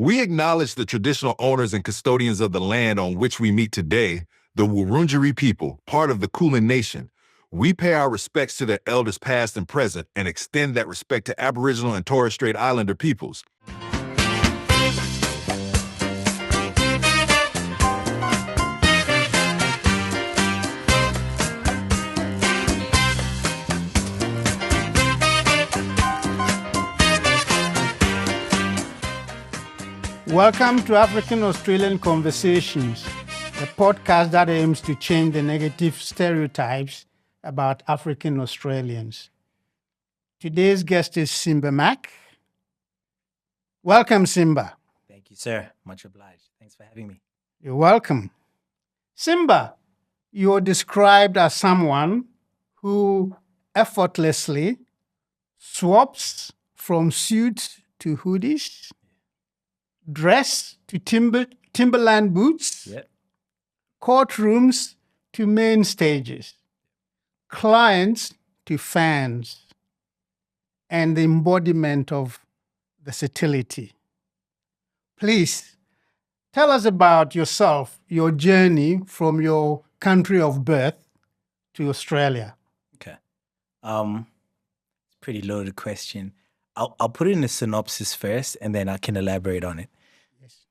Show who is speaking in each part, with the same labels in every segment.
Speaker 1: We acknowledge the traditional owners and custodians of the land on which we meet today, the Wurundjeri people, part of the Kulin Nation. We pay our respects to their elders past and present and extend that respect to Aboriginal and Torres Strait Islander peoples.
Speaker 2: Welcome to African-Australian Conversations, a podcast that aims to change the negative stereotypes about African Australians. Today's guest is Simba Mak. Welcome, Simba.
Speaker 3: Thank you, sir. Much obliged. Thanks for having me.
Speaker 2: You're welcome. Simba, you're described as someone who effortlessly swaps from suits to hoodies, dress to Timberland boots,
Speaker 3: Yep.
Speaker 2: courtrooms to main stages, clients to fans, and the embodiment of versatility. Please tell us about yourself, your journey from your country of birth to Australia.
Speaker 3: Okay. Pretty loaded question. I'll put it in a synopsis first, and then I can elaborate on it.
Speaker 2: Yes.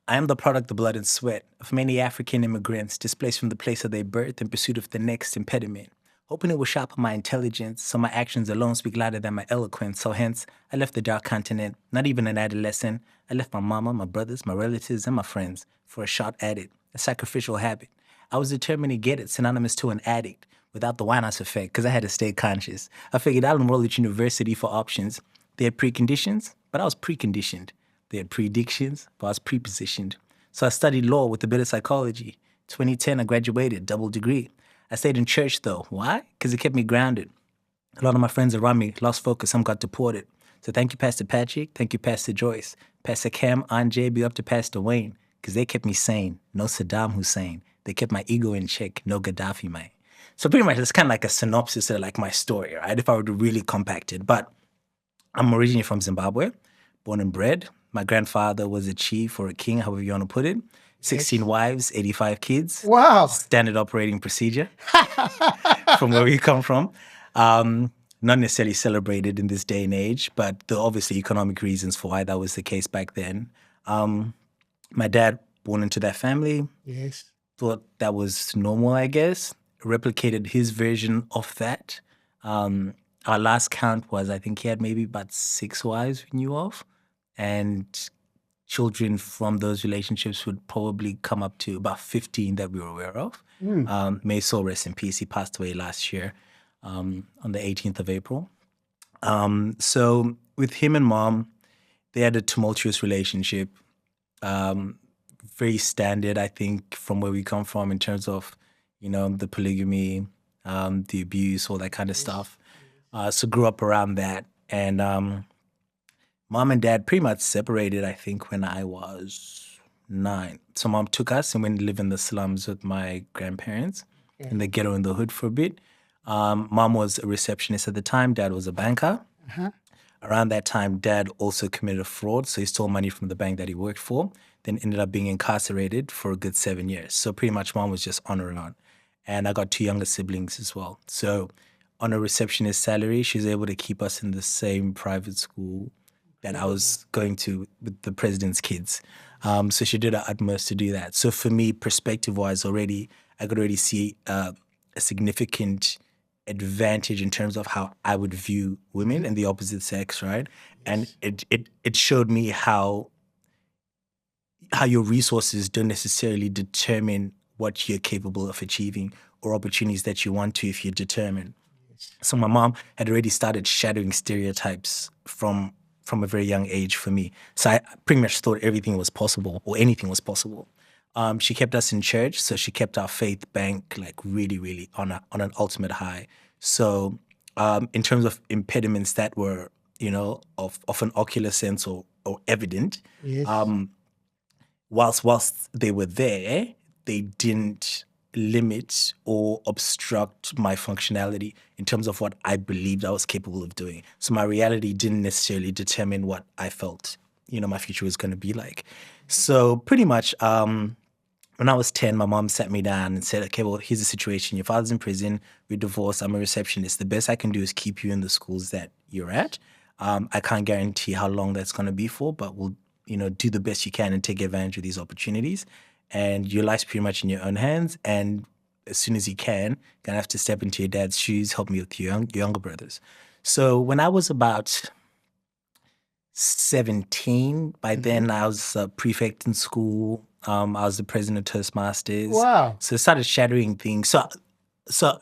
Speaker 3: I am the product of blood and sweat of many African immigrants displaced from the place of their birth in pursuit of the next impediment, hoping it will sharpen my intelligence so my actions alone speak louder than my eloquence. So hence, I left the dark continent, not even an adolescent. I left my mama, my brothers, my relatives, and my friends for a shot at it, a sacrificial habit. I was determined to get it, synonymous to an addict, without the Winehouse effect, because I had to stay conscious. I figured I'd enroll at university for options. They had preconditions, but I was preconditioned. They had predictions, but I was prepositioned. So I studied law with a bit of psychology. 2010, I graduated, double degree. I stayed in church though. Why? Because it kept me grounded. A lot of my friends around me lost focus. Some got deported. So thank you, Pastor Patrick. Thank you, Pastor Joyce. Pastor Cam, Aunt J, be up to Pastor Wayne, because they kept me sane. No Saddam Hussein. They kept my ego in check. No Gaddafi, man. So pretty much it's kind of like a synopsis of like my story, right? If I were to really compact it. But I'm originally from Zimbabwe, born and bred. My grandfather was a chief or a king, however you want to put it. 16 wives, 85 kids.
Speaker 2: Wow.
Speaker 3: Standard operating procedure from where we come from. Not necessarily celebrated in this day and age, but there are obviously economic reasons for why that was the case back then. My dad, born into that family,
Speaker 2: Yes.
Speaker 3: thought that was normal, I guess, replicated his version of that. Our last count was, I think he had maybe about 6 wives we knew of, and children from those relationships would probably come up to about 15 that we were aware of. May soul rest in peace. He passed away last year on the 18th of April. So with him and mom, they had a tumultuous relationship. Very standard, I think, from where we come from in terms of, the polygamy, the abuse, all that kind of stuff. So grew up around that. And mom and dad pretty much separated, I think, when I was 9. So mom took us and went to live in the slums with my grandparents in the ghetto in the hood for a bit. Mom was a receptionist at the time. Dad was a banker. Around that time, dad also committed a fraud. So he stole money from the bank that he worked for, then ended up being incarcerated for a good 7 years. So pretty much mom was just on her own. And I got 2 younger siblings as well. So on a receptionist salary, she's able to keep us in the same private school that I was going to with the president's kids. So she did her utmost to do that. So for me, perspective-wise I could already see a significant advantage in terms of how I would view women and the opposite sex, right? Yes. And it showed me how your resources don't necessarily determine what you're capable of achieving or opportunities that you want to if you're determined. So my mom had already started shadowing stereotypes from a very young age for me. So I pretty much thought everything was possible or anything was possible. She kept us in church, so she kept our faith bank like really, really on an ultimate high. So in terms of impediments that were, of an ocular sense or evident,
Speaker 2: Yes.
Speaker 3: whilst they were there, they didn't limit or obstruct my functionality in terms of what I believed I was capable of doing. So my reality didn't necessarily determine what I felt my future was going to be like. So pretty much, when I was 10, my mom sat me down and said, okay, well, here's the situation. Your father's in prison. We're divorced. I'm a receptionist. The best I can do is keep you in the schools that you're at. I can't guarantee how long that's going to be for, but we'll, do the best you can and take advantage of these opportunities. And your life's pretty much in your own hands. And as soon as you can, you're going to have to step into your dad's shoes, help me with your younger brothers. So when I was about 17, by then I was a prefect in school. I was the president of Toastmasters.
Speaker 2: Wow.
Speaker 3: So it started shattering things. So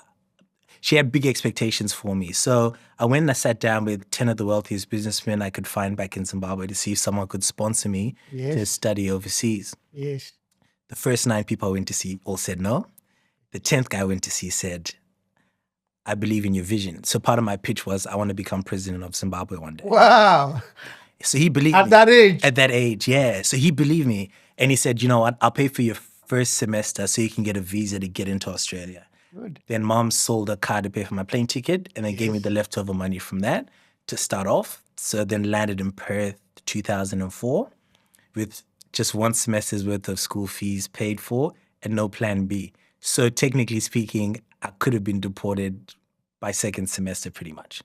Speaker 3: she had big expectations for me. So I went and I sat down with 10 of the wealthiest businessmen I could find back in Zimbabwe to see if someone could sponsor me to study overseas.
Speaker 2: Yes.
Speaker 3: The first 9 people I went to see all said no. The 10th guy I went to see said, I believe in your vision. So part of my pitch was I want to become president of Zimbabwe one day.
Speaker 2: Wow.
Speaker 3: So he believed me.
Speaker 2: At that age?
Speaker 3: At that age, yeah. So he believed me. And he said, you know what, I'll pay for your first semester so you can get a visa to get into Australia.
Speaker 2: Good.
Speaker 3: Then mom sold a car to pay for my plane ticket and then gave me the leftover money from that to start off. So then landed in Perth 2004 with just 1 semester's worth of school fees paid for and no plan B. So technically speaking, I could have been deported by second semester pretty much.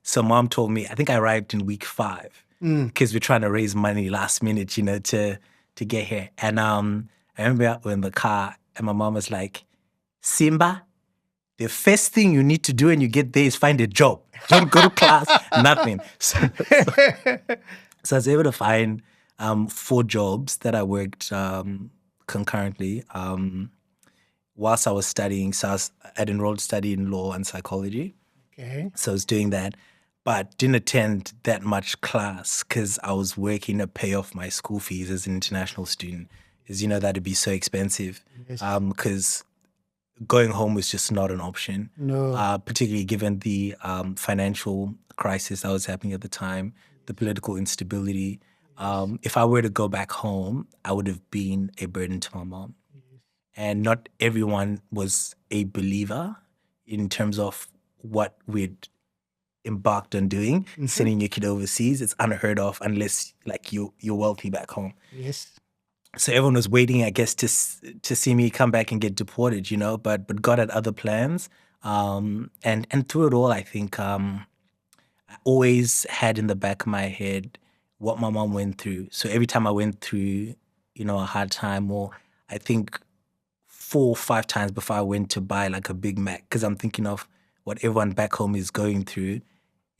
Speaker 3: So mom told me, I think I arrived in week 5 because we're trying to raise money last minute, to get here. And I remember we were in the car and my mom was like, Simba, the first thing you need to do when you get there is find a job. Don't go to class, nothing. So I was able to find 4 jobs that I worked concurrently whilst I was studying. So I'd enrolled to study in law and psychology.
Speaker 2: Okay.
Speaker 3: So I was doing that, but didn't attend that much class because I was working to pay off my school fees as an international student. As you know, that'd be so expensive because going home was just not an option.
Speaker 2: No.
Speaker 3: Particularly given the financial crisis that was happening at the time, the political instability. If I were to go back home, I would have been a burden to my mom. And not everyone was a believer in terms of what we'd embarked on doing, sending your kid overseas. It's unheard of unless you're wealthy back home.
Speaker 2: Yes.
Speaker 3: So everyone was waiting, I guess, to see me come back and get deported, but God had other plans. And through it all, I think I always had in the back of my head what my mom went through. So every time I went through, a hard time, or I think 4 or 5 times before I went to buy like a Big Mac, because I'm thinking of what everyone back home is going through,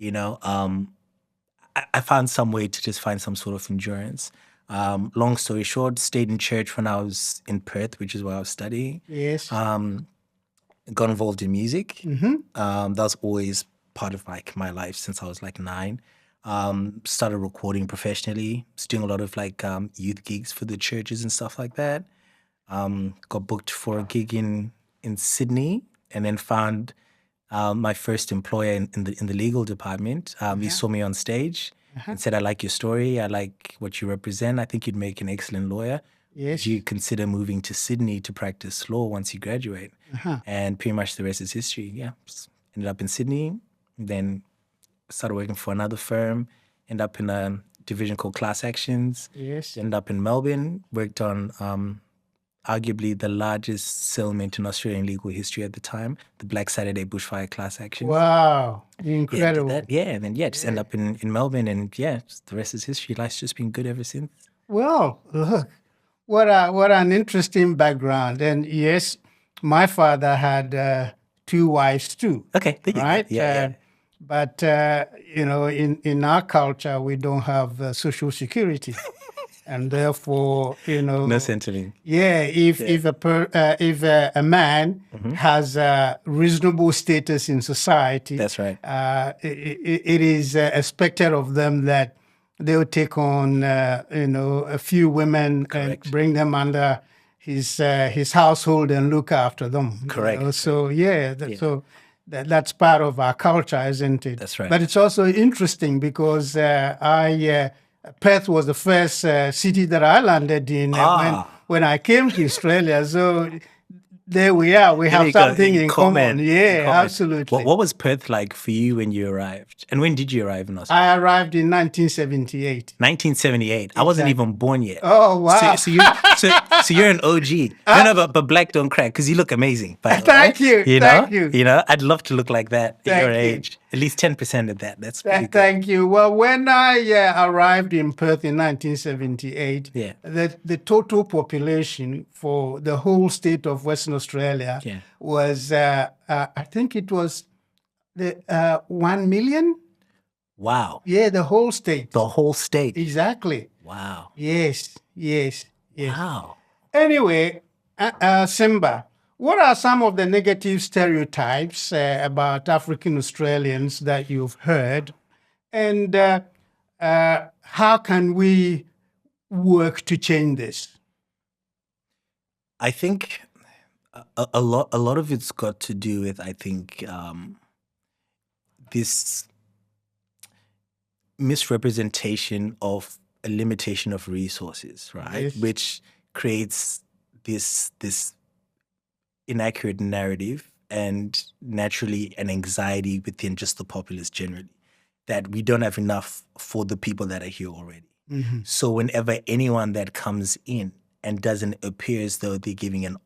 Speaker 3: I found some way to just find some sort of endurance. Long story short, stayed in church when I was in Perth, which is where I was studying.
Speaker 2: Yes.
Speaker 3: Got involved in music. That was always part of my life since I was 9. Started recording professionally. Was doing a lot of youth gigs for the churches and stuff like that. Got booked for a gig in Sydney, and then found my first employer in the legal department. He saw me on stage and said, I like your story. I like what you represent. I think you'd make an excellent lawyer.
Speaker 2: Yes.
Speaker 3: Do you consider moving to Sydney to practice law once you graduate? And pretty much the rest is history. Yeah. Just ended up in Sydney, then started working for another firm, ended up in a division called Class Actions.
Speaker 2: Yes.
Speaker 3: Ended up in Melbourne, worked on arguably the largest settlement in Australian legal history at the time, the Black Saturday bushfire class action.
Speaker 2: Wow. Incredible.
Speaker 3: And then just end up in Melbourne, and the rest is history. Life's just been good ever since.
Speaker 2: Well, look, what an interesting background. And yes, my father had 2 wives too.
Speaker 3: Okay, there you go.
Speaker 2: Right?
Speaker 3: Yeah.
Speaker 2: But in our culture, we don't have Social Security. And therefore,
Speaker 3: No centering.
Speaker 2: Yeah, if a man has a reasonable status in society,
Speaker 3: That's right.
Speaker 2: It is expected of them that they'll take on a few women and bring them under his household and look after them.
Speaker 3: Correct.
Speaker 2: So so that's part of our culture, isn't it?
Speaker 3: That's right.
Speaker 2: But it's also interesting because Perth was the first city that I landed in when I came to Australia. So There we are. We
Speaker 3: There
Speaker 2: have
Speaker 3: you go.
Speaker 2: something in common. Yeah,
Speaker 3: Common.
Speaker 2: absolutely.
Speaker 3: What was Perth like for you when you arrived? And when did you arrive in Australia?
Speaker 2: I arrived in 1978.
Speaker 3: 1978. I wasn't even born yet.
Speaker 2: Oh, wow.
Speaker 3: So you're an OG. No, but black don't crack because you look amazing. By the way.
Speaker 2: Thank you. Thank you.
Speaker 3: You know, I'd love to look like that at your
Speaker 2: Thank you.
Speaker 3: age. At least 10% of that. That's pretty good.
Speaker 2: Thank you. Well, when I arrived in Perth in 1978,
Speaker 3: Yeah.
Speaker 2: the total population for the whole state of Western Australia
Speaker 3: Yeah.
Speaker 2: was, I think it was 1 million.
Speaker 3: Wow.
Speaker 2: Yeah, the whole state.
Speaker 3: The whole state.
Speaker 2: Exactly.
Speaker 3: Wow.
Speaker 2: Yes.
Speaker 3: Wow.
Speaker 2: Anyway, Simba, what are some of the negative stereotypes about African Australians that you've heard? And how can we work to change this?
Speaker 3: I think a lot of it's got to do with, I think, this misrepresentation of a limitation of resources, right?
Speaker 2: Yes.
Speaker 3: Which creates this inaccurate narrative and naturally an anxiety within just the populace generally, that we don't have enough for the people that are here already.
Speaker 2: Mm-hmm.
Speaker 3: So whenever anyone that comes in and doesn't appear as though they're giving an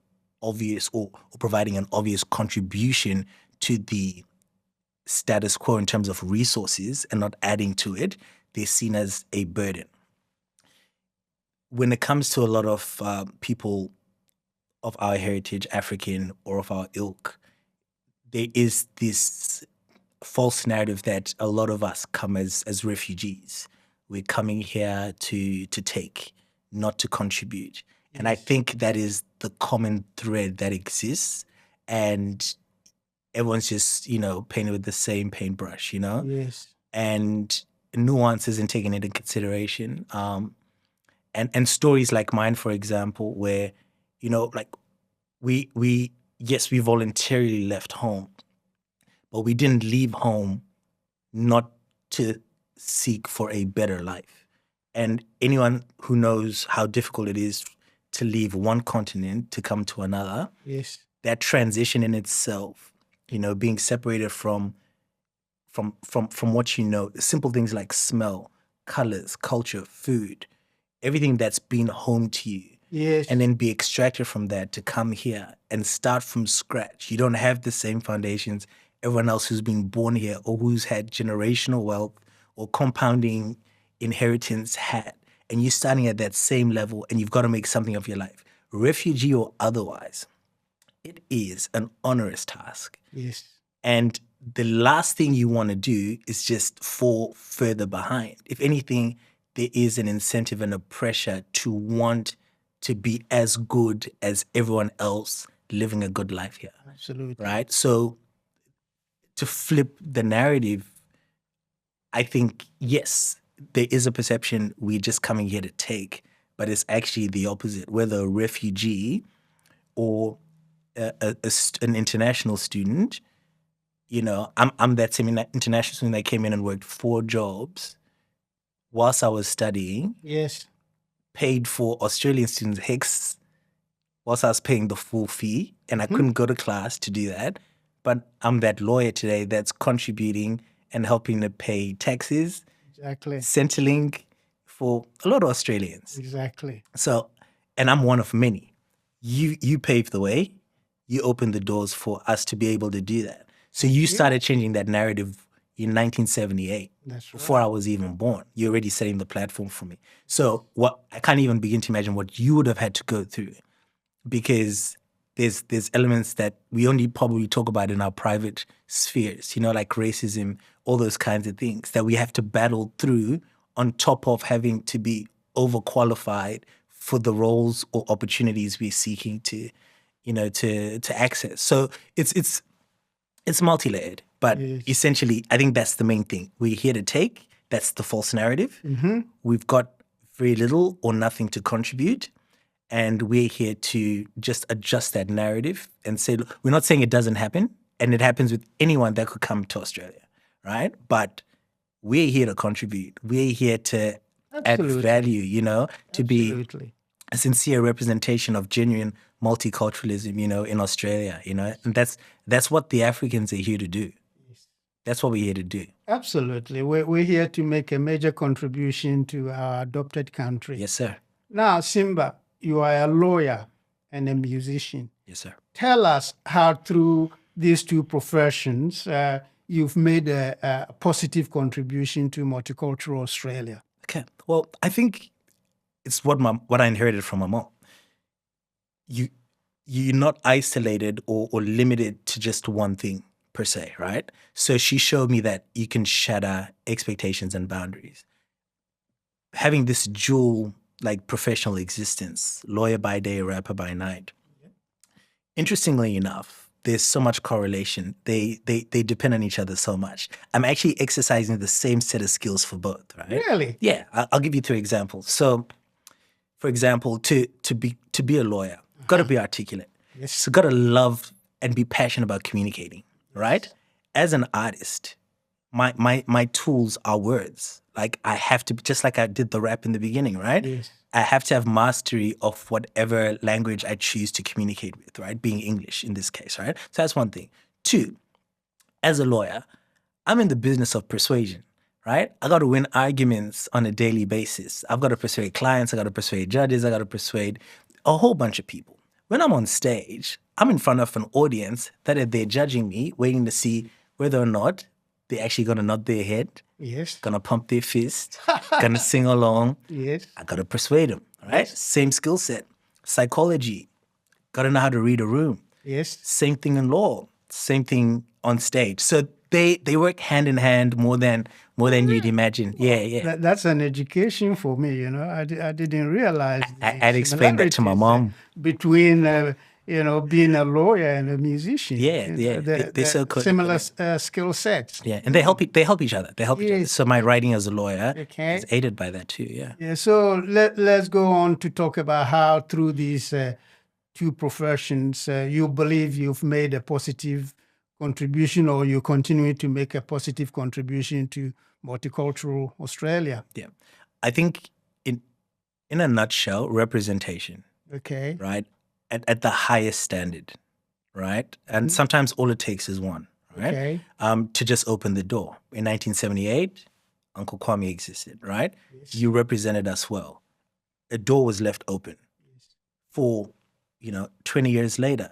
Speaker 3: obvious or providing an obvious contribution to the status quo in terms of resources and not adding to it, they're seen as a burden. When it comes to a lot of people of our heritage, African or of our ilk, there is this false narrative that a lot of us come as refugees. We're coming here to take, not to contribute. Yes. And I think that is the common thread that exists, and everyone's just, painted with the same paintbrush,
Speaker 2: Yes.
Speaker 3: and nuance isn't taken into consideration. And stories like mine, for example, where, we voluntarily left home, but we didn't leave home not to seek for a better life. And anyone who knows how difficult it is to leave one continent to come to another,
Speaker 2: yes,
Speaker 3: that transition in itself, being separated from what simple things like smell, colors, culture, food, everything that's been home to you.
Speaker 2: Yes.
Speaker 3: And then be extracted from that to come here and start from scratch. You don't have the same foundations everyone else who's been born here or who's had generational wealth or compounding inheritance had. And you're starting at that same level and you've got to make something of your life. Refugee or otherwise, it is an onerous task.
Speaker 2: Yes.
Speaker 3: And the last thing you want to do is just fall further behind. If anything, there is an incentive and a pressure to want to be as good as everyone else living a good life here.
Speaker 2: Absolutely.
Speaker 3: Right? So to flip the narrative, I think, yes, there is a perception we're just coming here to take, but it's actually the opposite. Whether a refugee or an international student, I'm that same international student that came in and worked 4 jobs whilst I was studying.
Speaker 2: Yes.
Speaker 3: Paid for Australian students HICS whilst I was paying the full fee, and I couldn't go to class to do that. But I'm that lawyer today that's contributing and helping to pay taxes,
Speaker 2: exactly,
Speaker 3: Centrelink for a lot of Australians.
Speaker 2: Exactly.
Speaker 3: So, and I'm one of many. You paved the way. You opened the doors for us to be able to do that. So you started changing that narrative in 1978.
Speaker 2: That's right.
Speaker 3: Before I was even born. You're already setting the platform for me. So I can't even begin to imagine what you would have had to go through, because there's elements that we only probably talk about in our private spheres, like racism, all those kinds of things that we have to battle through on top of having to be overqualified for the roles or opportunities we're seeking to access. So it's multi-layered, but essentially, I think that's the main thing. We're here to take. That's the false narrative.
Speaker 2: Mm-hmm.
Speaker 3: We've got very little or nothing to contribute, and we're here to just adjust that narrative and say, look, we're not saying it doesn't happen, and it happens with anyone that could come to Australia, right? But we're here to contribute. We're here to add value, to be a sincere representation of genuine multiculturalism, in Australia, and that's what the Africans are here to do. That's what we're here to do.
Speaker 2: Absolutely. We're here to make a major contribution to our adopted country.
Speaker 3: Yes, sir.
Speaker 2: Now, Simba, you are a lawyer and a musician.
Speaker 3: Yes, sir.
Speaker 2: Tell us how through these two professions you've made a positive contribution to multicultural Australia.
Speaker 3: Okay. Well, I think it's what I inherited from my mom. You're not isolated or limited to just one thing per se, right? So she showed me that you can shatter expectations and boundaries. Having this dual professional existence, lawyer by day, rapper by night. Interestingly enough, there's so much correlation. They depend on each other so much. I'm actually exercising the same set of skills for both, right?
Speaker 2: Really?
Speaker 3: Yeah. I'll give you 3 examples. So, for example, to be a lawyer, got to be articulate.
Speaker 2: Yes.
Speaker 3: So got to love and be passionate about communicating, right? As an artist, my tools are words. I have to, just like I did the rap in the beginning, right?
Speaker 2: Yes.
Speaker 3: I have to have mastery of whatever language I choose to communicate with, right? Being English in this case, right? So that's one thing. 2, as a lawyer, I'm in the business of persuasion, right? I got to win arguments on a daily basis. I've got to persuade clients. I got to persuade judges. I got to persuade a whole bunch of people. When I'm on stage, I'm in front of an audience that are there judging me, waiting to see whether or not they're actually going to nod their head,
Speaker 2: Yes.
Speaker 3: going to pump their fist, going to sing along.
Speaker 2: Yes.
Speaker 3: I got to persuade them, right? Same skill set. Psychology, got to know how to read a room.
Speaker 2: Yes.
Speaker 3: Same thing in law, same thing on stage. So they work hand in hand more than you'd imagine. Yeah.
Speaker 2: That's an education for me. I didn't realize.
Speaker 3: I'd explained that to my mom.
Speaker 2: Between being a lawyer and a musician.
Speaker 3: Yeah. They're so good.
Speaker 2: Similar skill sets.
Speaker 3: Yeah, and they help each other. They help each other.
Speaker 2: Yes.
Speaker 3: So my writing as a lawyer
Speaker 2: Okay.
Speaker 3: is aided by that too. Yeah.
Speaker 2: Yeah. So let's go on to talk about how through these two professions you believe you've made a positive contribution, or you continue to make a positive contribution to multicultural Australia.
Speaker 3: Yeah. I think in a nutshell, representation,
Speaker 2: Okay.
Speaker 3: right? At the highest standard, right? And sometimes all it takes is one, right?
Speaker 2: Okay.
Speaker 3: To just open the door. In 1978, Uncle Kwame existed, right? You represented us well. A door was left open for, 20 years later,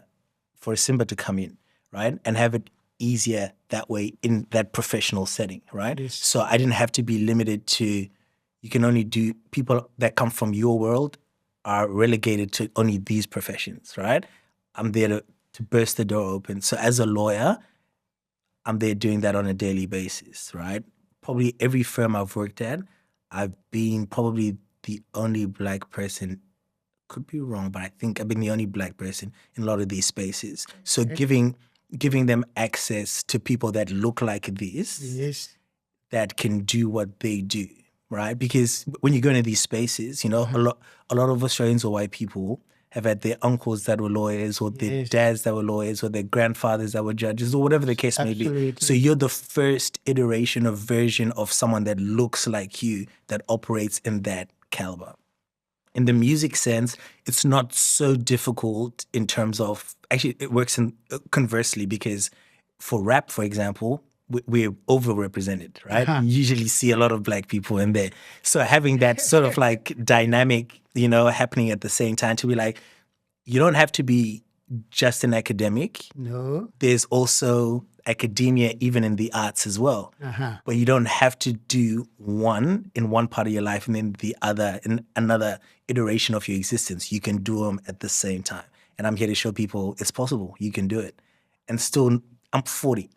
Speaker 3: for Simba to come in, right? And have it easier that way in that professional setting, right?
Speaker 2: Yes.
Speaker 3: So I didn't have to be limited to, you can only do, people that come from your world are relegated to only these professions, right? I'm there to burst the door open. So as a lawyer, I'm there doing that on a daily basis, right? Probably every firm I've worked at, I've been probably the only Black person, could be wrong, but I think I've been the only Black person in a lot of these spaces. So giving them access to people that look like this,
Speaker 2: Yes.
Speaker 3: that can do what they do, right? Because when you go into these spaces, a lot of Australians or white people have had their uncles that were lawyers, or their dads that were lawyers, or their grandfathers that were judges, or whatever the case may be.
Speaker 2: Absolutely.
Speaker 3: So you're the first iteration or version of someone that looks like you, that operates in that caliber. In the music sense, it's not so difficult in terms of, actually it works in conversely, because for rap, for example, we're overrepresented, right? You usually see a lot of Black people in there. So having that sort of dynamic, happening at the same time, to be like, you don't have to be just an academic.
Speaker 2: No.
Speaker 3: There's also academia even in the arts as well. But you don't have to do one in one part of your life and then the other in another iteration of your existence. You can do them at the same time. And I'm here to show people it's possible. You can do it. And still, I'm 40.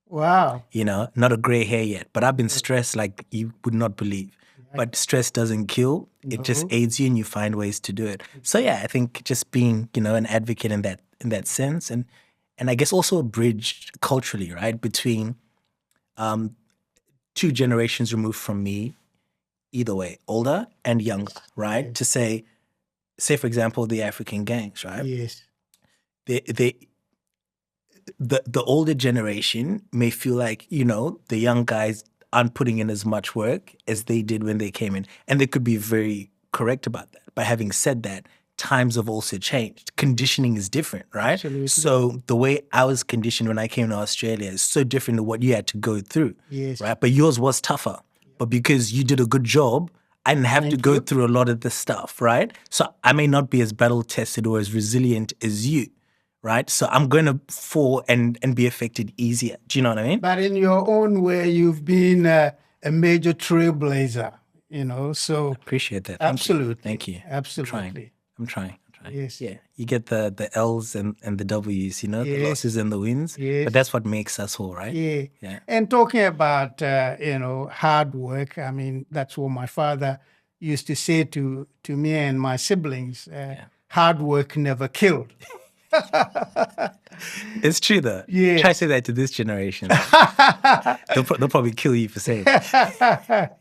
Speaker 2: Wow.
Speaker 3: Not a gray hair yet, but I've been stressed like you would not believe. But stress doesn't kill. It just aids you, and you find ways to do it. So yeah, I think just being, an advocate in that sense, and I guess also a bridge culturally, right, between 2 generations removed from me, either way, older and younger, right? To say for example, the African gangs, right?
Speaker 2: Yes.
Speaker 3: The older generation may feel like, the young guys aren't putting in as much work as they did when they came in. And they could be very correct about that. But having said that, times have also changed. Conditioning is different, right?
Speaker 2: Absolutely.
Speaker 3: So the way I was conditioned when I came to Australia is so different to what you had to go through,
Speaker 2: Yes.
Speaker 3: right? But yours was tougher. But because you did a good job, I didn't have to
Speaker 2: Thank
Speaker 3: go
Speaker 2: you.
Speaker 3: through a lot of the stuff, right? So I may not be as battle tested or as resilient as you, right? So I'm going to fall and be affected easier. Do you know what I mean?
Speaker 2: But in your own way, you've been a major trailblazer, so
Speaker 3: Appreciate that.
Speaker 2: absolutely.
Speaker 3: Thank you.
Speaker 2: Absolutely.
Speaker 3: I'm trying.
Speaker 2: Yes.
Speaker 3: Yeah. You get the L's and the W's, the
Speaker 2: Yes.
Speaker 3: losses and the wins.
Speaker 2: Yes.
Speaker 3: But that's what makes us all, right?
Speaker 2: Yeah.
Speaker 3: Yeah.
Speaker 2: And talking about, hard work, I mean, that's what my father used to say to me and my siblings. Hard work never killed.
Speaker 3: It's true though.
Speaker 2: Yeah.
Speaker 3: Try to say that to this generation. They'll probably kill you for saying it.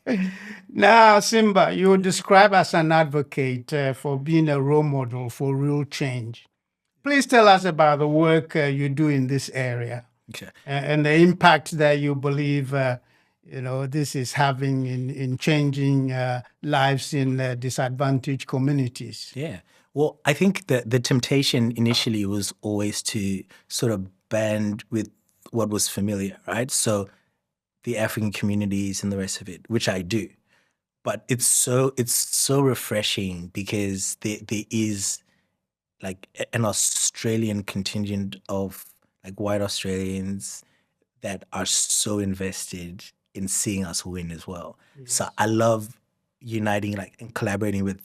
Speaker 2: Now, Simba, you're described as an advocate for being a role model for real change. Please tell us about the work you do in this area
Speaker 3: Okay.
Speaker 2: and the impact that you believe this is having in changing lives in disadvantaged communities.
Speaker 3: Yeah. Well, I think that the temptation initially was always to sort of band with what was familiar, right? So the African communities and the rest of it, which I do. But it's so refreshing because there is like an Australian contingent of like white Australians that are so invested in seeing us win as well.
Speaker 2: Yes.
Speaker 3: So I love uniting and collaborating with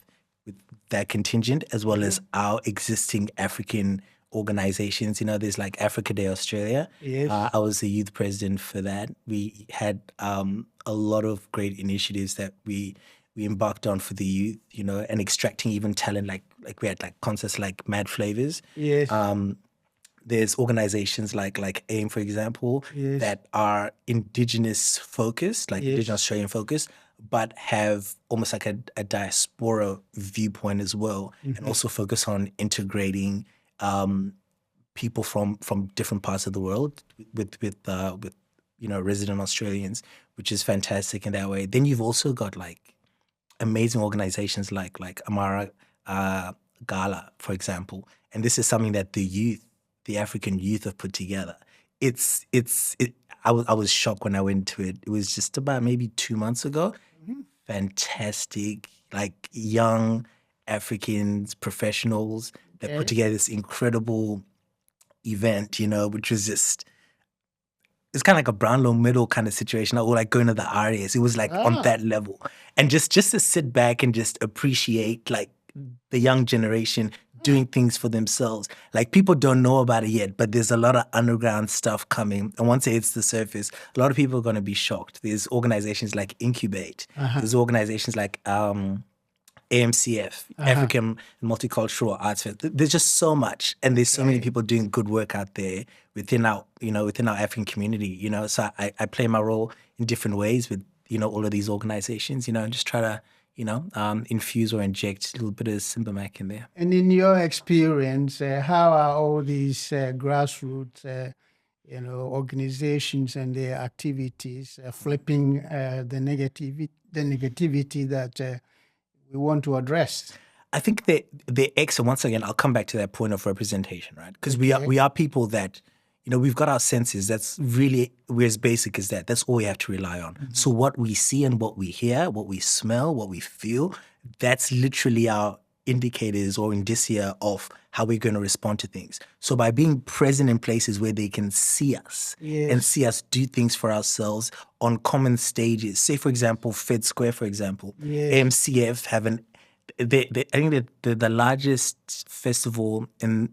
Speaker 3: that contingent as well as our existing African organizations. There's like Africa Day Australia.
Speaker 2: Yes.
Speaker 3: I was the youth president for that. We had a lot of great initiatives that we embarked on for the youth, and extracting even talent like we had like concerts like Mad Flavors.
Speaker 2: Yes.
Speaker 3: There's organizations like AIM, for example,
Speaker 2: Yes.
Speaker 3: that are indigenous focused, like
Speaker 2: Yes.
Speaker 3: indigenous Australian focused, but have almost like a diaspora viewpoint as well, and also focus on integrating people from different parts of the world with resident Australians, which is fantastic in that way. Then you've also got like amazing organizations like Amara Gala, for example, and this is something that the African youth have put together. I was shocked when I went to it. It was just about maybe 2 months ago. Fantastic, like young Africans, professionals that put together this incredible event, which was just, it's kind of like a Brownlow Middle kind of situation, or like going to the RAs. It was like on that level. And just to sit back and just appreciate like the young generation doing things for themselves. Like people don't know about it yet, but there's a lot of underground stuff coming. And once it hits the surface, a lot of people are going to be shocked. There's organizations like Incubate. There's organizations like AMCF, African Multicultural Arts Fest. There's just so much, and there's so many people doing good work out there within our African community. So I play my role in different ways with all of these organizations. And just try to infuse or inject a little bit of Simba Mak in there.
Speaker 2: And in your experience, how are all these grassroots, organizations and their activities flipping the negativity that we want to address?
Speaker 3: I think they're excellent. Once again, I'll come back to that point of representation, right? Because we are people that, we've got our senses. That's really, we're as basic as that. That's all we have to rely on. So what we see and what we hear, what we smell, what we feel, that's literally our indicators or indicia of how we're going to respond to things. So by being present in places where they can see us and see us do things for ourselves on common stages, say, for example, Fed Square, for example, AMCF have I think they're the largest festival in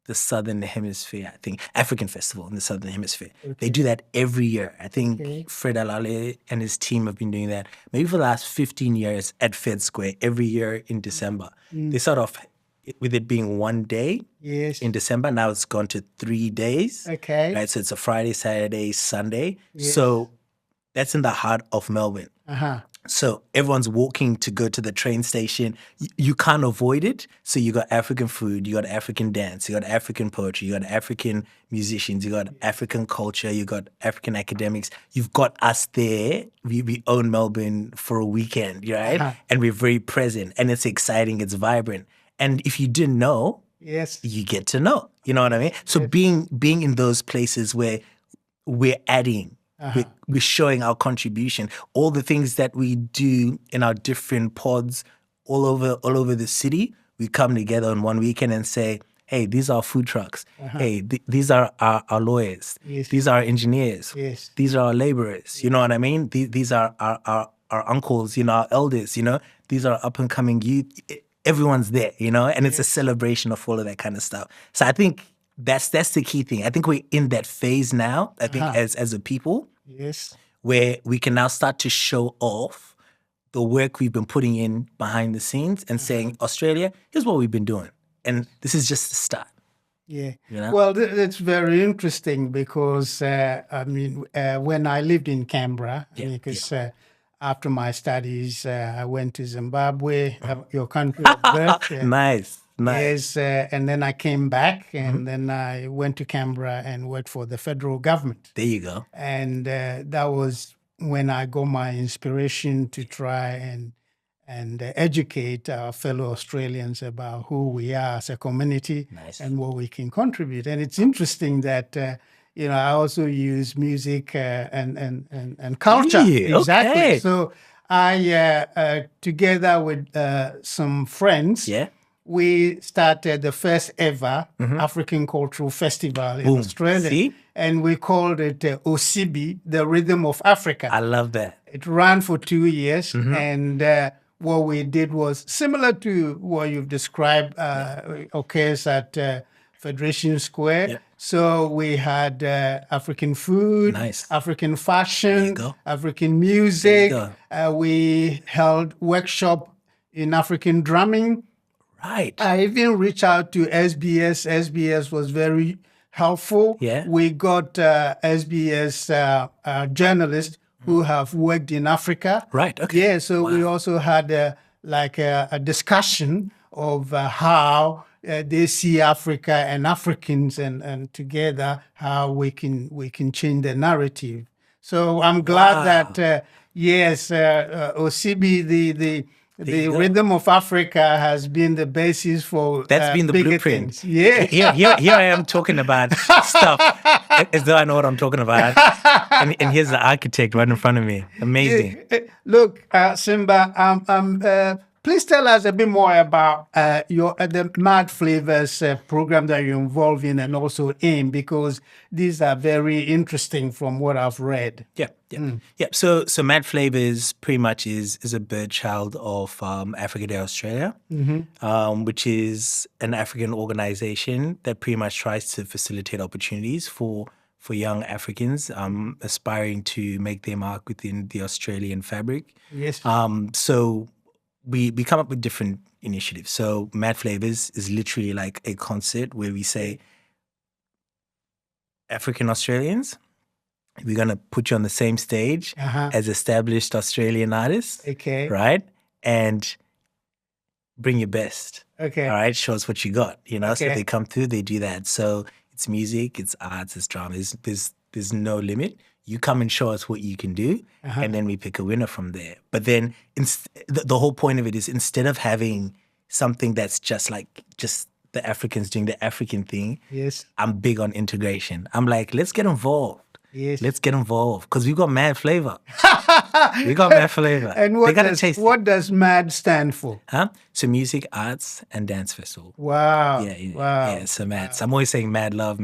Speaker 3: the Southern Hemisphere, I think, African festival in the Southern Hemisphere. They do that every year. I think Fred Alale and his team have been doing that maybe for the last 15 years at Fed Square every year in December. They start off with it being one day in December. Now it's gone to 3 days.
Speaker 2: Okay.
Speaker 3: Right, so it's a Friday, Saturday, Sunday. So that's in the heart of Melbourne. So everyone's walking to go to the train station. You can't avoid it. So you got African food, you got African dance, you got African poetry, you got African musicians, you got African culture, you got African academics. You've got us there. We own Melbourne for a weekend, right? And we're very present, and it's exciting, it's vibrant. And if you didn't know,
Speaker 2: Yes.
Speaker 3: you get to know. You know what I mean? So being in those places where we're adding, we're showing our contribution, all the things that we do in our different pods all over the city, we come together on one weekend and say, hey, these are our food trucks. Hey, these are our lawyers.
Speaker 2: Yes.
Speaker 3: These are our engineers.
Speaker 2: Yes.
Speaker 3: These are our laborers. You know what I mean? These are our uncles, our elders, these are up and coming youth. Everyone's there, and it's a celebration of all of that kind of stuff. So I think that's the key thing. I think we're in that phase now, I think, as a people,
Speaker 2: Yes.
Speaker 3: where we can now start to show off the work we've been putting in behind the scenes and saying, Australia, here's what we've been doing. And this is just the start.
Speaker 2: Yeah.
Speaker 3: You know?
Speaker 2: Well, it's very interesting because, when I lived in Canberra, after my studies, I went to Zimbabwe, your country of birth.
Speaker 3: Nice.
Speaker 2: Yes, and then I came back, and then I went to Canberra and worked for the federal government.
Speaker 3: There you go.
Speaker 2: And that was when I got my inspiration to try and educate our fellow Australians about who we are as a community and what we can contribute. And it's interesting that I also use music and culture.
Speaker 3: Yeah,
Speaker 2: exactly.
Speaker 3: okay.
Speaker 2: So I, together with some friends, we started the first ever African Cultural Festival in Australia.
Speaker 3: See?
Speaker 2: And we called it OCB, the Rhythm of Africa.
Speaker 3: I love that.
Speaker 2: It ran for 2 years. And what we did was similar to what you've described occurs at Federation Square.
Speaker 3: Yep.
Speaker 2: So we had African food, African fashion, African music. We held workshop in African drumming.
Speaker 3: Right.
Speaker 2: I even reached out to SBS. SBS was very helpful.
Speaker 3: Yeah.
Speaker 2: We got SBS journalists who have worked in Africa.
Speaker 3: Right. Okay.
Speaker 2: Yeah. So we also had a discussion of how they see Africa and Africans and together how we can change the narrative. So I'm glad that OCB the Rhythm of Africa has been the basis for
Speaker 3: that's been the
Speaker 2: bigger
Speaker 3: blueprint.
Speaker 2: things. Yeah.
Speaker 3: Here I am talking about stuff as though I know what I'm talking about. And here's the architect right in front of me. Amazing.
Speaker 2: Look, Simba, please tell us a bit more about the Mad Flavors program that you're involved in and also AIM, because these are very interesting from what I've read.
Speaker 3: Yeah. So Mad Flavors pretty much is a bird child of Africa Day Australia, which is an African organization that pretty much tries to facilitate opportunities for young Africans aspiring to make their mark within the Australian fabric.
Speaker 2: Yes.
Speaker 3: So we come up with different initiatives. So Mad Flavors is literally like a concert where we say, African Australians, we're going to put you on the same stage as established Australian artists.
Speaker 2: Okay.
Speaker 3: Right? And bring your best.
Speaker 2: Okay.
Speaker 3: All right? Show us what you got. So if they come through, they do that. So it's music, it's arts, it's drama. There's no limit. You come and show us what you can do, and then we pick a winner from there. But then the whole point of it is, instead of having something that's just the Africans doing the African thing, I'm big on integration. I'm like, let's get involved.
Speaker 2: Yes.
Speaker 3: Let's get involved because we got mad flavor. We got mad flavor.
Speaker 2: And what does MAD stand for?
Speaker 3: So Music, Arts, and Dance Festival.
Speaker 2: Wow.
Speaker 3: Yeah. So MAD. Wow. So I'm always saying mad love. So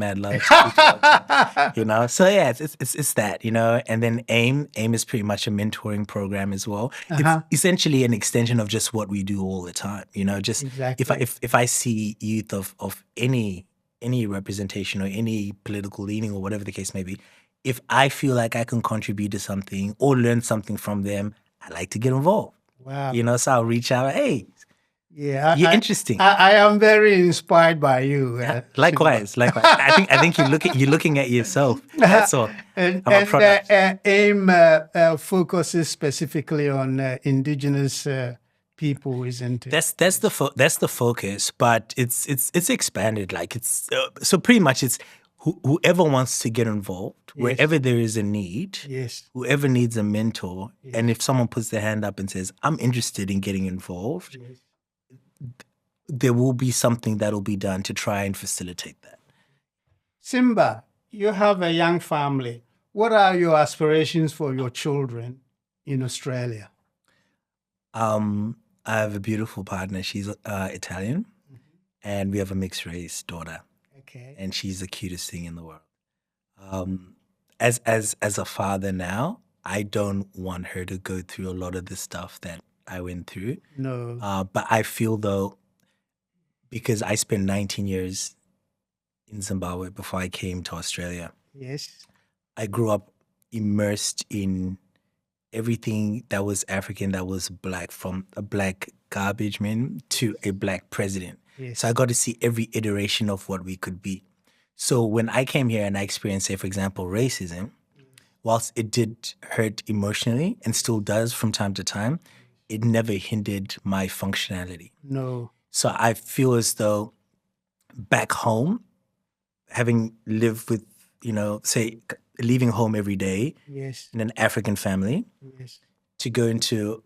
Speaker 3: it's that, And then AIM is pretty much a mentoring program as well. It's essentially an extension of just what we do all the time. Just exactly. If I see youth of any representation or any political leaning or whatever the case may be, if I feel like I can contribute to something or learn something from them, I like to get involved.
Speaker 2: Wow.
Speaker 3: So I'll reach out, hey,
Speaker 2: Yeah,
Speaker 3: You're interesting.
Speaker 2: I am very inspired by you.
Speaker 3: Likewise. I think you're looking at yourself. That's all.
Speaker 2: And
Speaker 3: I'm a product.
Speaker 2: AIM focuses specifically on indigenous people, isn't it?
Speaker 3: That's the focus, but it's expanded. Like it's so pretty much it's whoever wants to get involved, wherever there is a need,
Speaker 2: Yes.
Speaker 3: whoever needs a mentor, and if someone puts their hand up and says, "I'm interested in getting involved," there will be something that will be done to try and facilitate that.
Speaker 2: Simba, you have a young family. What are your aspirations for your children in Australia?
Speaker 3: I have a beautiful partner. She's Italian, and we have a mixed race daughter,
Speaker 2: Okay.
Speaker 3: and she's the cutest thing in the world. As a father now, I don't want her to go through a lot of the stuff that I went through.
Speaker 2: No.
Speaker 3: But I feel though, because I spent 19 years in Zimbabwe before I came to Australia,
Speaker 2: Yes.
Speaker 3: I grew up immersed in everything that was African, that was black, from a black garbage man to a black president.
Speaker 2: Yes.
Speaker 3: So I got to see every iteration of what we could be. So when I came here and I experienced, say, for example, racism, whilst it did hurt emotionally and still does from time to time, it never hindered my functionality.
Speaker 2: No.
Speaker 3: So I feel as though back home, having lived with, say, leaving home every day
Speaker 2: Yes.
Speaker 3: in an African family,
Speaker 2: Yes.
Speaker 3: to go into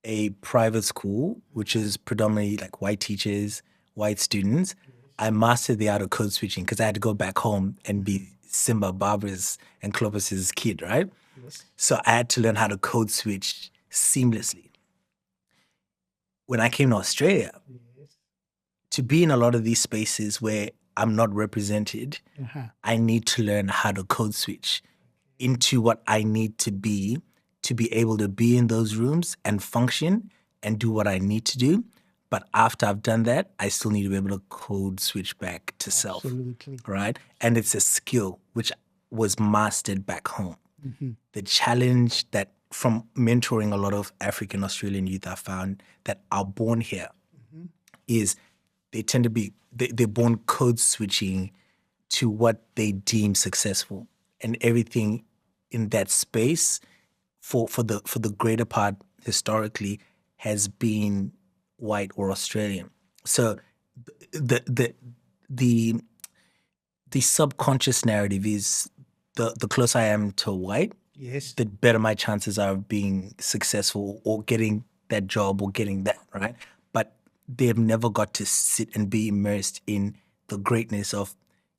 Speaker 3: a private school, which is predominantly like white teachers, white students, I mastered the art of code switching because I had to go back home and be Simba, Barbara's, and Clovis's kid, right?
Speaker 2: Yes.
Speaker 3: So I had to learn how to code switch seamlessly. When I came to Australia, to be in a lot of these spaces where I'm not represented, I need to learn how to code switch into what I need to be able to be in those rooms and function and do what I need to do. But after I've done that, I still need to be able to code switch back to self,
Speaker 2: Absolutely.
Speaker 3: right? And it's a skill which was mastered back home. The challenge that from mentoring a lot of African Australian youth I found that are born here is they tend to be, they're born code switching to what they deem successful, and everything in that space for the greater part historically has been white or Australian. So the subconscious narrative is the closer I am to white,
Speaker 2: Yes.
Speaker 3: the better my chances are of being successful or getting that job or getting that, right? But they've never got to sit and be immersed in the greatness of,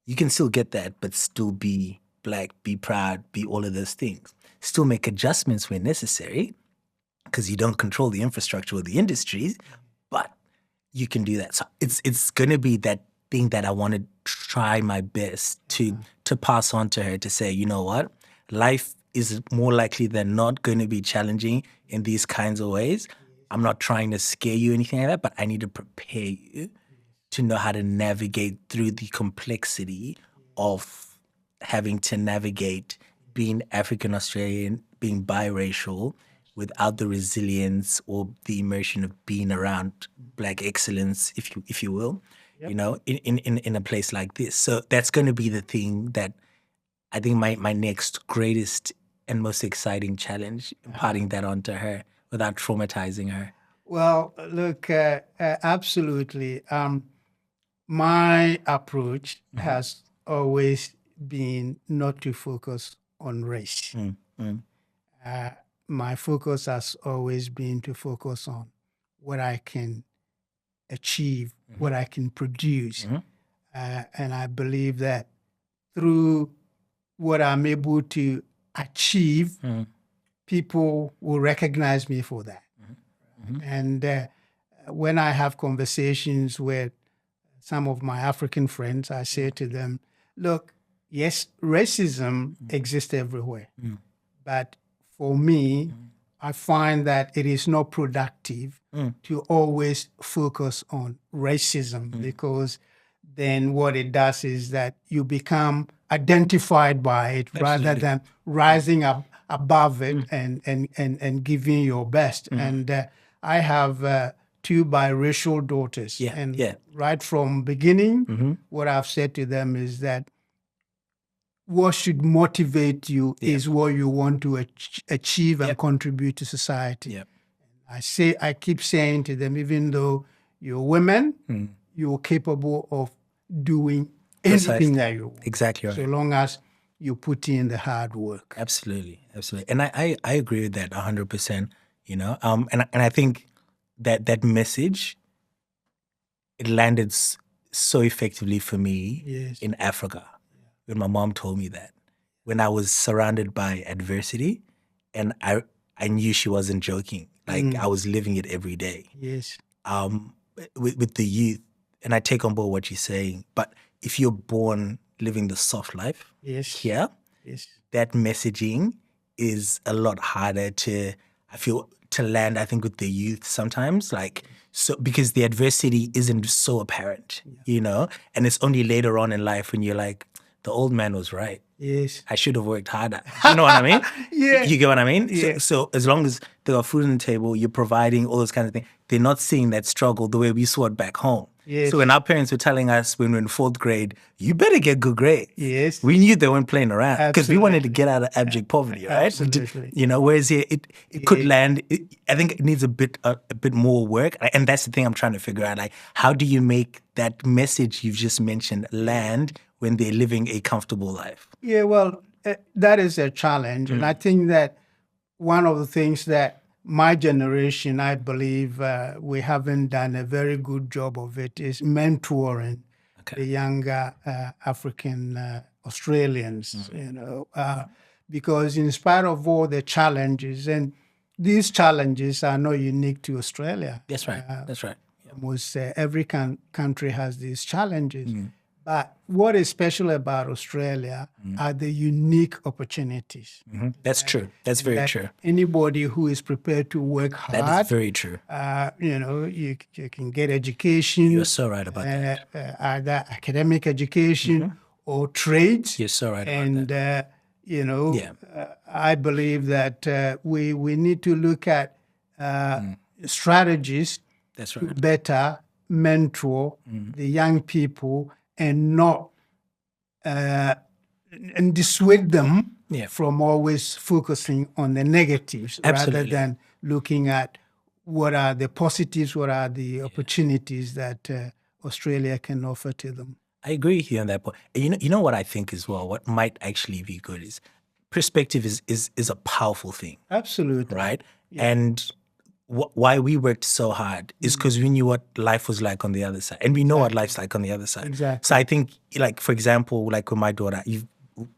Speaker 3: you can still get that, but still be black, be proud, be all of those things. Still make adjustments where necessary, because you don't control the infrastructure or the industries, but you can do that. So it's going to be that thing that I want to try my best to pass on to her, to say, you know what, life is more likely than not going to be challenging in these kinds of ways. I'm not trying to scare you or anything like that, but I need to prepare you to know how to navigate through the complexity of having to navigate being African Australian, being biracial, without the resilience or the immersion of being around black excellence, if you will, in a place like this. So that's going to be the thing that I think my next greatest and most exciting challenge, imparting that onto her without traumatizing her.
Speaker 2: Well, look, absolutely. My approach has always been not to focus on race. My focus has always been to focus on what I can achieve, what I can produce. And I believe that through what I'm able to achieve, people will recognize me for that. And when I have conversations with some of my African friends, I say to them, look, yes, racism exists everywhere. But for me, I find that it is not productive to always focus on racism, because then what it does is that you become identified by it rather than rising up above it and giving your best. And I have two biracial daughters.
Speaker 3: Yeah,
Speaker 2: And
Speaker 3: yeah.
Speaker 2: right from beginning,
Speaker 3: Mm-hmm.
Speaker 2: what I've said to them is that what should motivate you
Speaker 3: Yeah.
Speaker 2: is what you want to achieve and
Speaker 3: Yep.
Speaker 2: contribute to society.
Speaker 3: Yep.
Speaker 2: I keep saying to them, even though you're women,
Speaker 3: Mm.
Speaker 2: you're capable of doing
Speaker 3: Precisely.
Speaker 2: anything that you want,
Speaker 3: Exactly right.
Speaker 2: so long as you put in the hard work.
Speaker 3: Absolutely, absolutely, and I agree with that 100%. You know, and I think that message, it landed so effectively for me
Speaker 2: Yes.
Speaker 3: in Africa when my mom told me that, when I was surrounded by adversity, and I knew she wasn't joking. Like I was living it every day.
Speaker 2: Yes.
Speaker 3: With the youth, and I take on board what you're saying. But if you're born living the soft life
Speaker 2: Yes.
Speaker 3: here,
Speaker 2: Yes.
Speaker 3: that messaging is a lot harder to land, I think, with the youth sometimes, like, so because the adversity isn't so apparent, you know, and it's only later on in life when you're like, the old man was right.
Speaker 2: Yes.
Speaker 3: I should have worked harder. You know what I mean?
Speaker 2: Yeah.
Speaker 3: You get what I mean?
Speaker 2: Yeah.
Speaker 3: So as long as there are food on the table, you're providing all those kinds of things, they're not seeing that struggle the way we saw it back home.
Speaker 2: Yes.
Speaker 3: So when our parents were telling us when we were in 4th grade, you better get good grades.
Speaker 2: Yes.
Speaker 3: We knew they weren't playing around because we wanted to
Speaker 2: Absolutely.
Speaker 3: get out of abject poverty, right?
Speaker 2: Absolutely.
Speaker 3: You know, whereas here it could land. I think it needs a bit more work, and that's the thing I'm trying to figure out. Like, how do you make that message you've just mentioned land when they're living a comfortable life?
Speaker 2: Yeah, well, that is a challenge. And I think that one of the things that my generation, I believe we haven't done a very good job of it, is mentoring the younger African Australians, you know, because in spite of all the challenges, and these challenges are not unique to Australia.
Speaker 3: That's right. That's right.
Speaker 2: Almost every country has these challenges. But what is special about Australia are the unique opportunities.
Speaker 3: That's true. That's very
Speaker 2: That
Speaker 3: true.
Speaker 2: Anybody who is prepared to work hard,
Speaker 3: That is very true.
Speaker 2: you know, you can get education.
Speaker 3: You're so right about that.
Speaker 2: Either academic education or trades.
Speaker 3: You're so right about that.
Speaker 2: And, you know,
Speaker 3: Yeah.
Speaker 2: I believe that we need to look at strategies
Speaker 3: That's
Speaker 2: to
Speaker 3: right.
Speaker 2: better mentor the young people and not and dissuade them
Speaker 3: Yeah.
Speaker 2: from always focusing on the negatives rather
Speaker 3: Absolutely.
Speaker 2: than looking at what are the positives, what are the opportunities that Australia can offer to them.
Speaker 3: I agree with you on that point. And you know what I think as well, what might actually be good is perspective is a powerful thing,
Speaker 2: Absolutely.
Speaker 3: right? And why we worked so hard is because we knew what life was like on the other side. And we know what life's like on the other side.
Speaker 2: Exactly.
Speaker 3: So I think, like, for example, like with my daughter, you've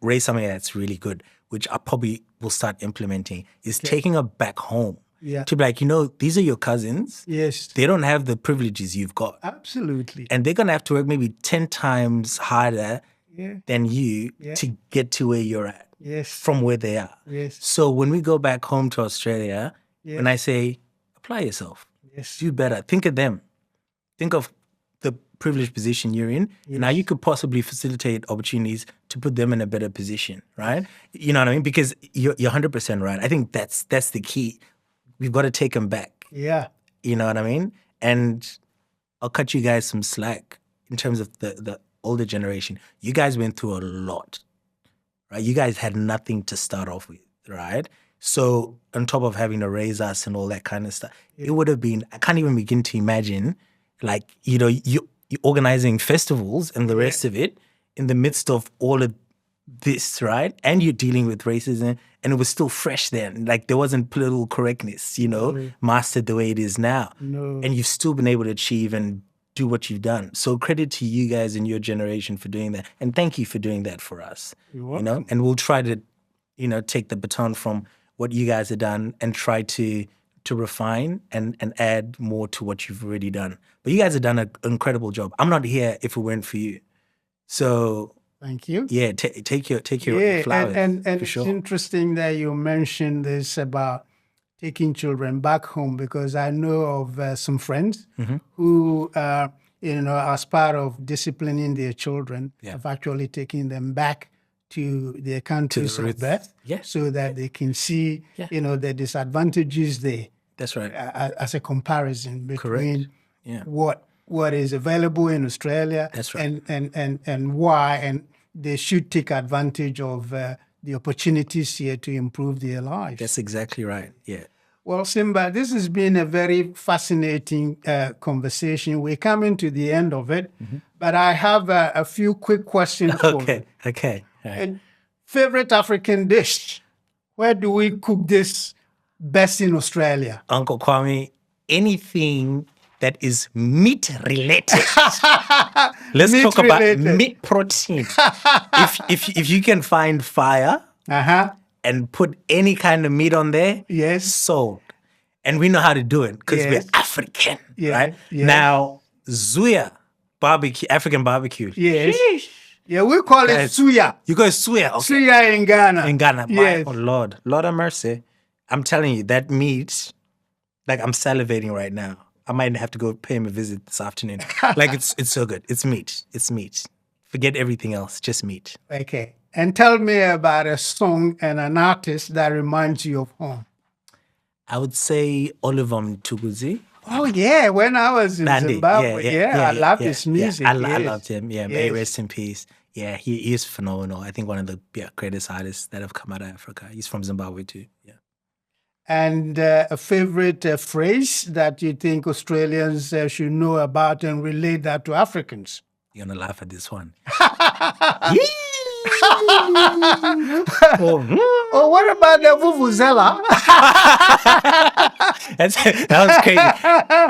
Speaker 3: raised something that's really good, which I probably will start implementing, is taking her back home.
Speaker 2: Yeah.
Speaker 3: To be like, you know, these are your cousins.
Speaker 2: Yes.
Speaker 3: They don't have the privileges you've got.
Speaker 2: Absolutely.
Speaker 3: And they're going to have to work maybe 10 times harder
Speaker 2: Yeah.
Speaker 3: than you to get to where you're at
Speaker 2: Yes.
Speaker 3: from where they are.
Speaker 2: Yes.
Speaker 3: So when we go back home to Australia, when I say, apply yourself,
Speaker 2: Yes.
Speaker 3: do better, think of them. Think of the privileged position you're in. Now you could possibly facilitate opportunities to put them in a better position, right? You know what I mean? Because you're 100% right. I think that's the key. We've got to take them back.
Speaker 2: Yeah.
Speaker 3: You know what I mean? And I'll cut you guys some slack in terms of the older generation. You guys went through a lot, right? You guys had nothing to start off with, right? So on top of having to raise us and all that kind of stuff, it would have been, I can't even begin to imagine, like, you know, you're organizing festivals and the rest of it in the midst of all of this, right? And you're dealing with racism, and it was still fresh then. Like, there wasn't political correctness, you know, mastered the way it is now.
Speaker 2: No.
Speaker 3: And you've still been able to achieve and do what you've done. So credit to you guys and your generation for doing that. And thank you for doing that for us.
Speaker 2: You're
Speaker 3: You
Speaker 2: welcome.
Speaker 3: know, and we'll try to, you know, take the baton from what you guys have done and try to refine and add more to what you've already done. But you guys have done an incredible job. I'm not here if it weren't for you. So
Speaker 2: Thank you.
Speaker 3: yeah, take your
Speaker 2: Yeah,
Speaker 3: flowers
Speaker 2: and
Speaker 3: for
Speaker 2: it's
Speaker 3: sure.
Speaker 2: interesting that you mentioned this about taking children back home, because I know of some friends who, you know, as part of disciplining their children, have actually taken them back to their countries of
Speaker 3: roots.
Speaker 2: birth,
Speaker 3: Yeah.
Speaker 2: so that they can see, you know, the disadvantages there.
Speaker 3: That's right.
Speaker 2: As a comparison between
Speaker 3: Yeah.
Speaker 2: what is available in Australia
Speaker 3: That's right.
Speaker 2: and why, and they should take advantage of the opportunities here to improve their lives.
Speaker 3: That's exactly right. Yeah.
Speaker 2: Well, Simba, this has been a very fascinating conversation. We're coming to the end of it, but I have a few quick questions for you.
Speaker 3: Okay. All right.
Speaker 2: And favorite African dish? Where do we cook this best in Australia?
Speaker 3: Uncle Kwame, anything that is meat related. Let's
Speaker 2: Meat
Speaker 3: talk about
Speaker 2: related.
Speaker 3: meat protein. if you can find fire and put any kind of meat on there,
Speaker 2: Yes.
Speaker 3: sold. And we know how to do it because
Speaker 2: Yes.
Speaker 3: we're African,
Speaker 2: Yeah,
Speaker 3: right?
Speaker 2: yeah.
Speaker 3: Now, Zuya barbecue, African barbecue.
Speaker 2: Yes.
Speaker 3: Sheesh.
Speaker 2: Yeah, we call it
Speaker 3: Guys,
Speaker 2: suya.
Speaker 3: You guys Zuya, okay?
Speaker 2: Suya in Ghana.
Speaker 3: In Ghana.
Speaker 2: Yes.
Speaker 3: Oh Lord have mercy. I'm telling you, that meat, like I'm salivating right now. I might have to go pay him a visit this afternoon. Like it's so good. It's meat. It's meat. Forget everything else. Just meat.
Speaker 2: Okay. And tell me about a song and an artist that reminds you of home.
Speaker 3: I would say Oliver Mtuguzi.
Speaker 2: Oh, yeah. When I was in
Speaker 3: Bandy.
Speaker 2: Zimbabwe, I love his music.
Speaker 3: I
Speaker 2: yes.
Speaker 3: loved him. Yeah, may he rest in peace. Yeah, he is phenomenal. I think one of the greatest artists that have come out of Africa. He's from Zimbabwe too. Yeah.
Speaker 2: And a favorite phrase that you think Australians should know about and relate that to Africans?
Speaker 3: You're going to laugh at this one.
Speaker 2: Oh, what about the vuvuzela?
Speaker 3: That was crazy.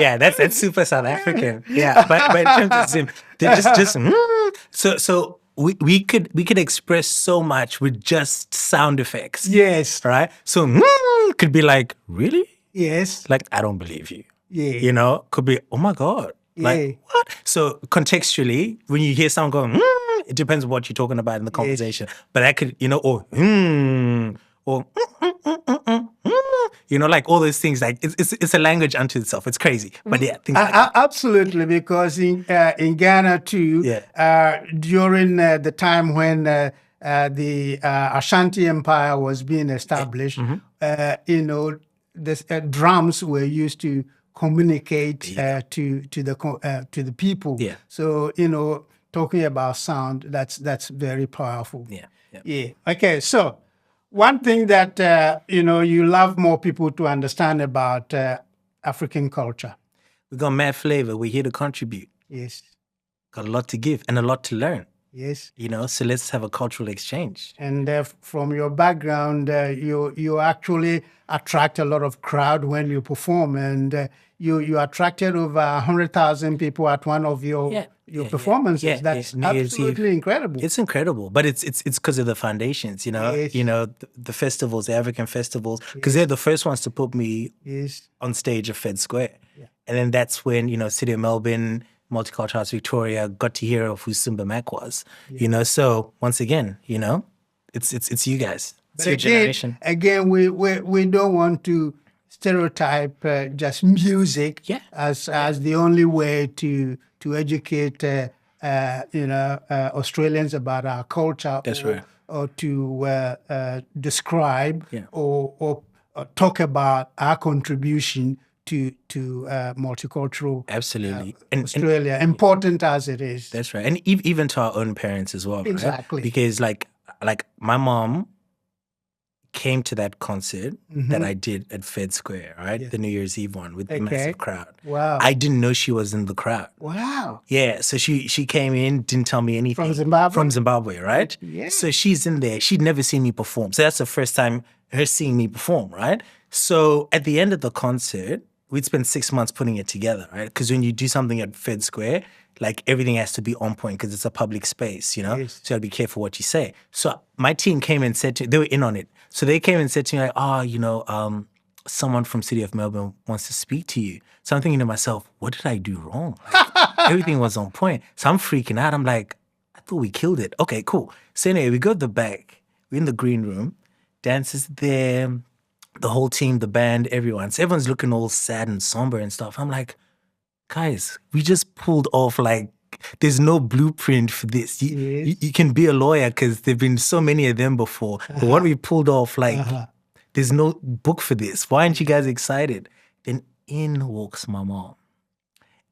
Speaker 3: Yeah, that's super South African. Yeah, but in terms of Zim, they're just so we could express so much with just sound effects.
Speaker 2: Yes.
Speaker 3: Right? So could be like, really?
Speaker 2: Yes.
Speaker 3: Like, I don't believe you.
Speaker 2: Yeah.
Speaker 3: You know, could be, oh my God. Like,
Speaker 2: Yeah.
Speaker 3: what? So contextually, when you hear someone going, it depends on what you're talking about in the conversation. But that could, you know, or you know, like all those things. Like it's a language unto itself. It's crazy. But yeah, things like that.
Speaker 2: Absolutely, because in Ghana too, during the time when the Ashanti Empire was being established, you know, the drums were used to communicate to the people.
Speaker 3: Yeah.
Speaker 2: So, you know, talking about sound, that's very powerful.
Speaker 3: Yeah.
Speaker 2: Okay, so one thing that you know you love more people to understand about African culture.
Speaker 3: We got mad flavor. We're here to contribute.
Speaker 2: Yes.
Speaker 3: Got a lot to give and a lot to learn.
Speaker 2: Yes.
Speaker 3: You know, so let's have a cultural exchange.
Speaker 2: And from your background, you actually attract a lot of crowd when you perform, and you attracted over 100,000 people at one of your performances.
Speaker 3: Yeah,
Speaker 2: That's
Speaker 3: New Year's
Speaker 2: absolutely
Speaker 3: Eve.
Speaker 2: incredible.
Speaker 3: It's incredible, but it's because of the foundations, you know.
Speaker 2: Yes.
Speaker 3: You know, the festivals, the African festivals, because they're the first ones to put me
Speaker 2: Yes.
Speaker 3: on stage at Fed Square. And then that's when, you know, City of Melbourne, Multicultural Arts Victoria got to hear of who Simba Mak was. You know, so once again, you know, it's you guys. It's your generation.
Speaker 2: Again, we don't want to stereotype just music as the only way to educate you know Australians about our culture.
Speaker 3: That's right.
Speaker 2: Or to describe or talk about our contribution to multicultural
Speaker 3: Absolutely.
Speaker 2: Australia, important as it is.
Speaker 3: That's right. And even to our own parents as well. Right?
Speaker 2: Exactly.
Speaker 3: Because like my mom came to that concert that I did at Fed Square, right? The New Year's Eve one with the massive crowd.
Speaker 2: Wow.
Speaker 3: I didn't know she was in the crowd.
Speaker 2: Wow.
Speaker 3: Yeah. So she came in, didn't tell me anything.
Speaker 2: From Zimbabwe?
Speaker 3: From Zimbabwe, right?
Speaker 2: Yeah.
Speaker 3: So she's in there. She'd never seen me perform. So that's the first time her seeing me perform, right? So at the end of the concert, we'd spent 6 months putting it together, right? Because when you do something at Fed Square, like everything has to be on point because it's a public space, you know?
Speaker 2: Yes.
Speaker 3: So you gotta be careful what you say. So my team came and said to me, they were in on it. So they came and said to me like, you know, someone from City of Melbourne wants to speak to you. So I'm thinking to myself, what did I do wrong? Like, everything was on point. So I'm freaking out. I'm like, I thought we killed it. Okay, cool. So anyway, we go to the back. We're in the green room. Dancers there, the whole team, the band, everyone. So everyone's looking all sad and somber and stuff. I'm like, guys, we just pulled off like, there's no blueprint for this. You can be a lawyer because there've been so many of them before. But what we pulled off, like, there's no book for this. Why aren't you guys excited? in walks my mom.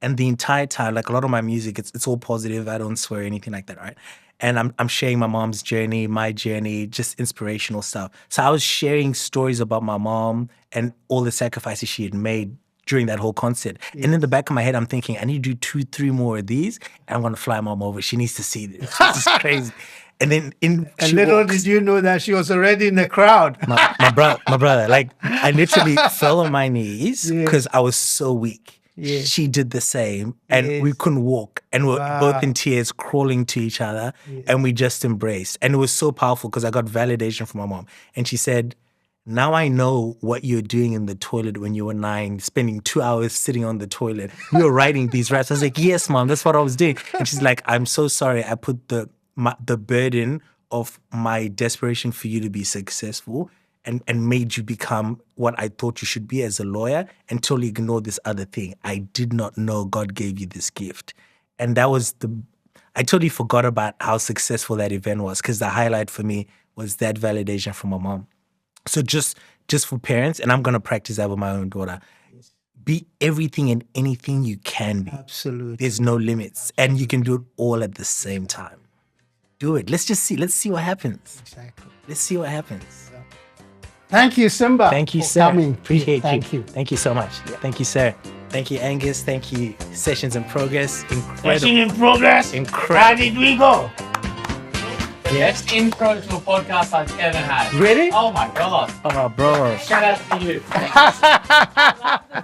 Speaker 3: And the entire time, like a lot of my music, it's all positive. I don't swear or anything like that, right? And I'm sharing my mom's journey, my journey, just inspirational stuff. So I was sharing stories about my mom and all the sacrifices she had made during that whole concert. And in the back of my head, I'm thinking, I need to do 2-3 more of these, and I'm going to fly mom over. She needs to see this. This is crazy. And then
Speaker 2: And little did you know that she was already in the crowd.
Speaker 3: my brother, like I literally fell on my knees because I was so weak.
Speaker 2: Yes.
Speaker 3: She did the same, and we
Speaker 2: Yes.
Speaker 3: couldn't walk, and we're
Speaker 2: Wow.
Speaker 3: both in tears, crawling to each other, and we just embraced. And it was so powerful because I got validation from my mom, and she said, "Now I know what you're doing in the toilet when you were 9, spending 2 hours sitting on the toilet. You were writing these raps." I was like, "Yes, mom, that's what I was doing." And she's like, "I'm so sorry. I put the burden of my desperation for you to be successful and made you become what I thought you should be as a lawyer, and totally ignored this other thing. I did not know God gave you this gift." And that was I totally forgot about how successful that event was, because the highlight for me was that validation from my mom. So just for parents, and I'm going to practice that with my own daughter, be everything and anything you can be.
Speaker 2: Absolutely.
Speaker 3: There's no limits, and you can do it all at the same time. Do it. Let's see what happens.
Speaker 2: Exactly.
Speaker 3: Let's see what happens.
Speaker 2: Thank you, Simba.
Speaker 3: Thank you,
Speaker 2: for
Speaker 3: sir.
Speaker 2: coming.
Speaker 3: Appreciate
Speaker 2: Thank you.
Speaker 3: Thank you so much. Thank you, sir. Thank you, Angus. Thank you, Sessions in Progress. Incredible.
Speaker 2: Session in progress.
Speaker 3: Incredible.
Speaker 2: How did we go?
Speaker 4: Best intro to a podcast I've ever had.
Speaker 3: Really?
Speaker 4: Oh my god.
Speaker 3: Oh, bro.
Speaker 4: Shout out to you.